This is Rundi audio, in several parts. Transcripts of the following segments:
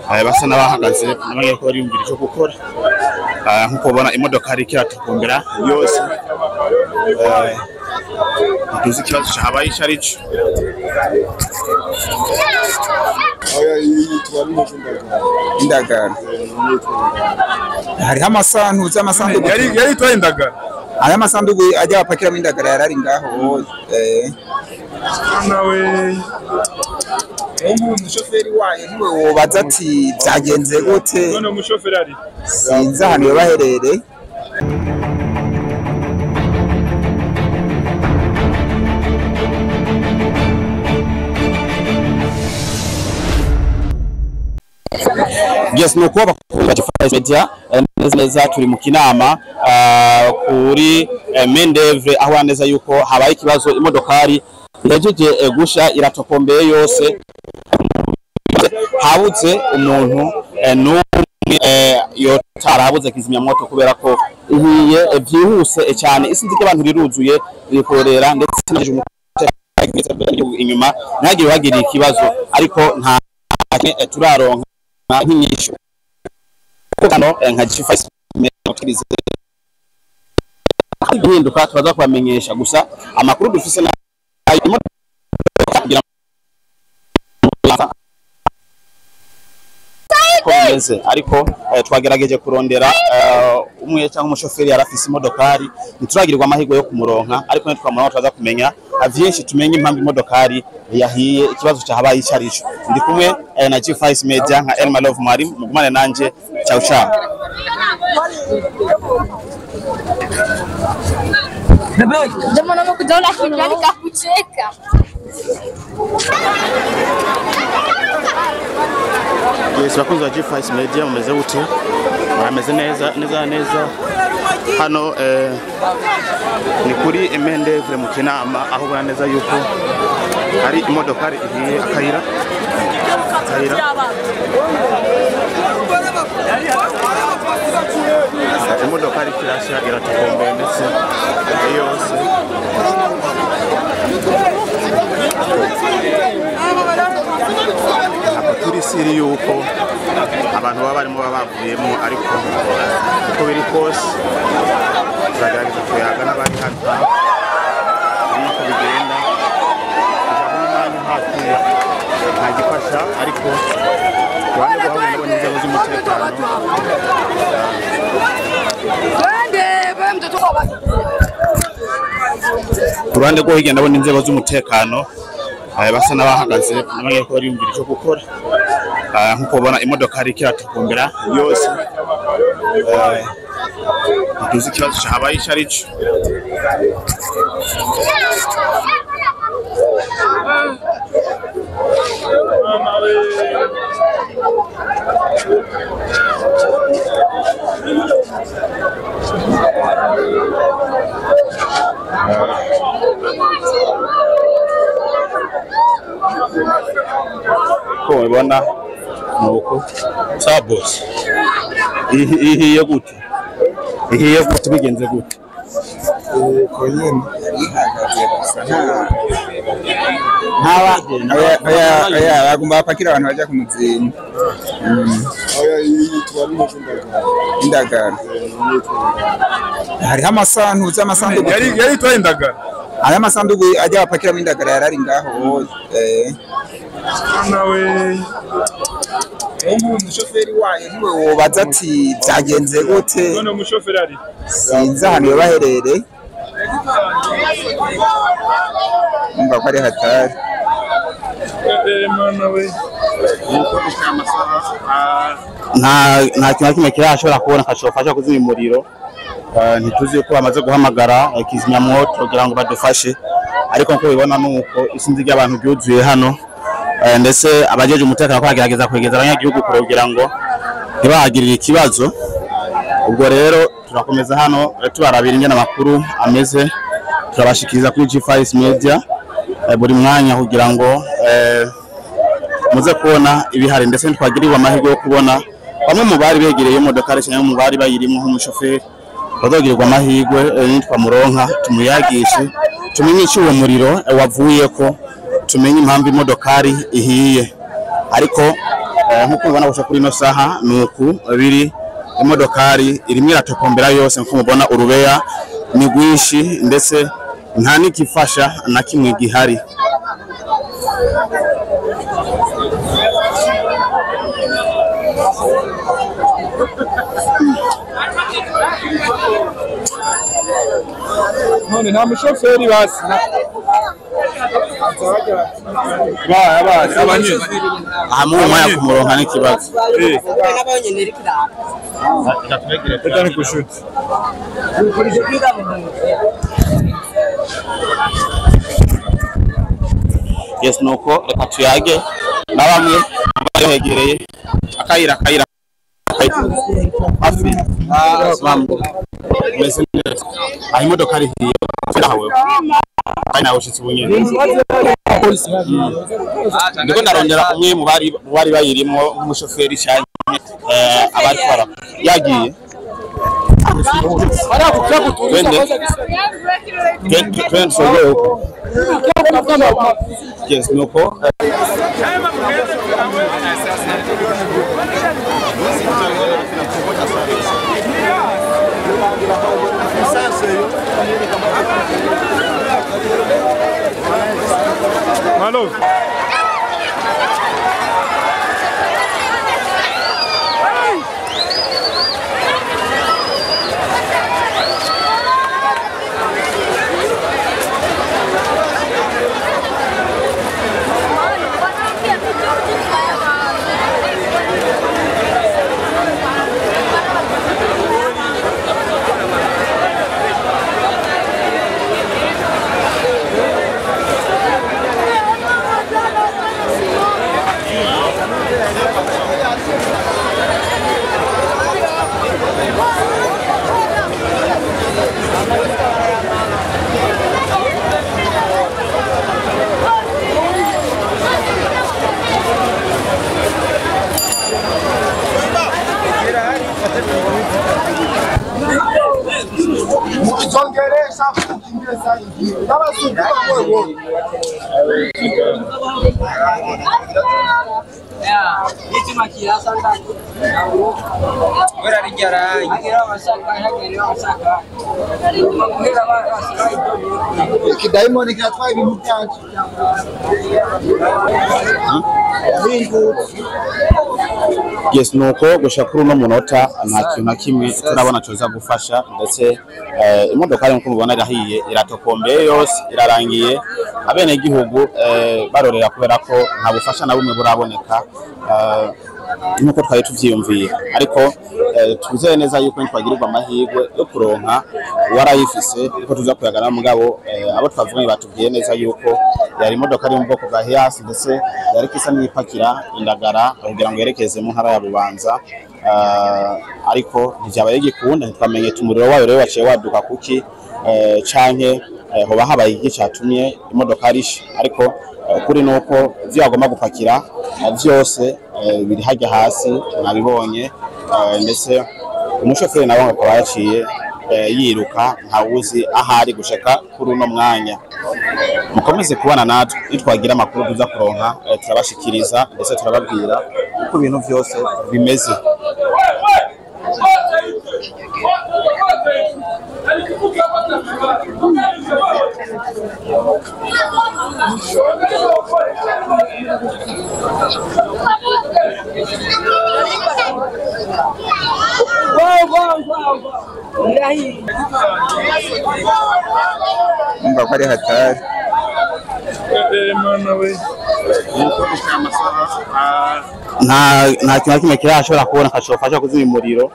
basa n'abahagaze n'abanye ko bari cyo gukora nkuko ubona imodoka ari kiratukumbera yose tuzi ikibazo cyabaye cyarico indagara hariho amasanduku yari twaye indagara aya masanduku ajya bapakiramo indagara yarari ngaho nawe umushoferi wayo niwe wobaza ati byagenze gute none umushoferi ari sinzi ahantu baherereye Yes, nuko bakunda media neza turi mu kinama kuri Mendevre aho aneza yuko habaye ikibazo imodokari yajeje gusha iratokombeye yose habuze umuntu yo tarabuze kizimya moto kubera ko ihiye byihuse cyane isinzi y'abantu riruzuye rikorera ndetse inyuma ntagire bagiriye ikibazo ariko nta turaronka nk'inyishu kano nka G5 metirize hinduka turaza kubamenyesha gusa amakuru dufise na komeze ariko twagerageje kurondera umwe cyangwa umushoferi yarafise imodokari ntituragirirwa amahirwe yo kumuronka ariko ntitwamara turaza kumenya avyinshi tumenye impamvu imodokari yahiye ikibazo cyahabaye icarico ndi kumwe na G5 Media nka Elma Love Mwari mugumane nanje ciao ciao Jamaa naomba kujaona kijani kakucheka. Yes, bakunzi wa G5 Media mumeze gute? Barameze neza hano ni kuri Mendevre mu kinama aho bana neza yuko hari imodokari ihiye akayira imodokari kirashya iratukombe ndetse yose turi siri yuko abantu baba barimo bavuyemo ariko uko biri kose turagerageza kuyaga n'abari hano nuko bigenda kuja n'umwanya hafi nta gifasha ariko rwanda guhabwa n'inzego z'umutekano kurande go higenda bo n'inzego z'umutekano basa n'abahagaze n'abanye ko bari cyo gukora nkuko ubona imodoka ari kiratukumbera yose tuzi ikibazo cyabaye cyarico ko ubona nuko sabos ihiye gute bigenze gute ko nyine bagomba bapakira abantu bajya ku muzinga indagara hariho amasanduku yari twaye indagara aya masanduku ajya bapakiramo indagara yarari ngaho nawe umushoferi wayo niwe wobaza ati byagenze gute none umushoferi ari sinzi ahantu baherereye numva ko ari hatari nta kintu kimwe kirashobora kubona kashofasha kuzimya umuriro ntituzi ko bamaze guhamagara kizimyamwoto kugira ngo badufashe ariko nko bibona nuko isinzi ry'abantu byuzuye hano ndetse abajeje umutekano kwagerageza kwegeza abanyagihugu kugira ngo ntibahagirire ikibazo ubwo rero turakomeza hano tubarabira ingene amakuru ameze turabashikiriza kuri G5 Media buri mwanya kugira ngo muze kubona ibihari ndetse ntitwagirirwa amahirwe yo kubona bamwe mu bari begereye imodoka cyangwa mu bari bayirimo nk'umushoferi bazogirirwa amahirwe nitwa muronka tumuyagishe tumenye icyo uwo muriro wavuye ko tumenye impamvu imodokari ihiye ariko nkuko mubona gushaka kuri ino saha nuku biri imodokari irimwe iratokombera yose nkuko mubona urubeya ni rwinshi ndetse nta nikifasha na kimwe gihari. none nta mushoferi basi aha mu mwanya kumuronka n'ikibazo yes nuko reka tuyage na bamwe bahegereye akayira hafi mambo meze neza aho imodoka ari hiyo nawe kandi nawe ushitse ubunyene ndiko ndarondera umwe mu bari bayirimo nk'umushoferi cyane abatwara yagiye yes nuko Malo. Kidaimoni kinatwaye ibintu byacu. yes nuko gushaka uno munota nta kintu na kimwe turabona coza gufasha ndetse imodoka nko mubona irahiye iratokombeye yose irarangiye abene gihugu barorera kubera ko nta bufasha na bumwe buraboneka nuko twari tuvyiyumviye ariko tuzeye neza yuko twagirirwa amahirwe yo kuronka warayifise uko tuza kuyagana mugabo abo twavuganye batubwiye neza yuko yari imodoka ari mu bwoko bwa Hiace ndetse yari kisa n'ipakira indagara kugira ngo yerekeze mu ntara ya Bubanza ariko ntivyabaye gikunda ntitwamenye umuriro wayo rero waciye waduka kuki canke hoba habaye iki cyatumye imodoka arishe ariko kuri nuko vyagomba gupakira vyose biri hajya hasi nabibonye ndetse umushoferi nawe akaba yaciye yiruka ntawuzi ahari gushaka kuri uno mwanya. Mukomeze kubana natwe itwagira amakuru tuza kuronka turabashikiriza ndetse turababwira uko ibintu byose bimeze. Mba kwari hatari. Nta kintu kimwe kirashobora kubona kashofasha kuzimya umuriro.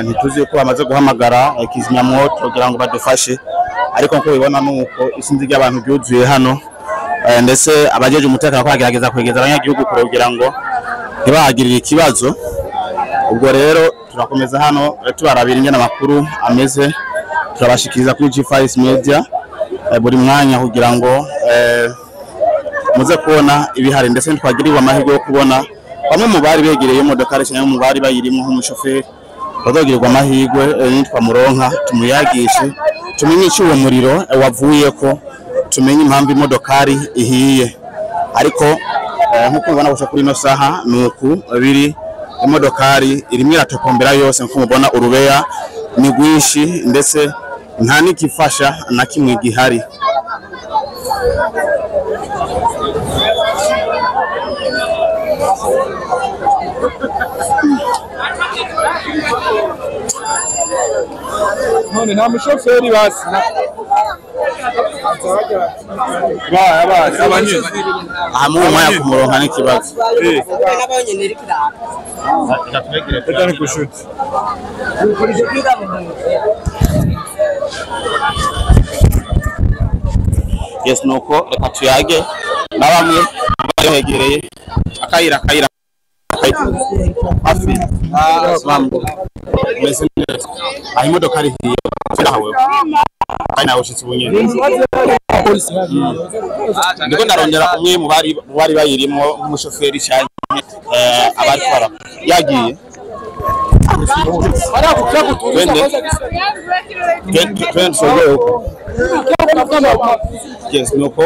Ntituzi ko bamaze guhamagara kizimyamwoto kugira ngo badufashe ariko nko bibona nuko isinzi ry'abantu byuzuye hano ndetse abajeje umutekano kwagerageza kwegeza abanyagihugu kugira ngo ntibahagirire ikibazo. Ubwo rero turakomeza hano tubarabira ingene amakuru ameze turabashikiriza kuri G5 Media buri mwanya kugira ngo muze kubona ibihari ndetse twagirirwa amahirwe yo kubona bamwe mu bari begereye imodoka cyangwa mu bari bayirimo nk'umushoferi bazogirirwa amahirwe nitwa muronka tumuyagishe tumenye icyo uwo muriro wavuye ko tumenye impamvu imodokari ihiye ariko nkuko mubona gusa kuri no saha nuku biri imodokari irimwe iratokombera yose nkuko mubona urubeya ni rwinshi ndetse nta nikifasha na kimwe gihari. none nta mushoferi basi abanye amu mwaya kumuronka n'ikibazo Etani kushuti yes nuko reka tuyage na bamwe bahegereye akayira hafi mambo meze neza aho imodoka ari hiyo hawe kandi nawe ushitse ubunyene ndiko ndarondera umwe mu bari bayirimo nk'umushoferi cyane abatwara yagiye yes nuko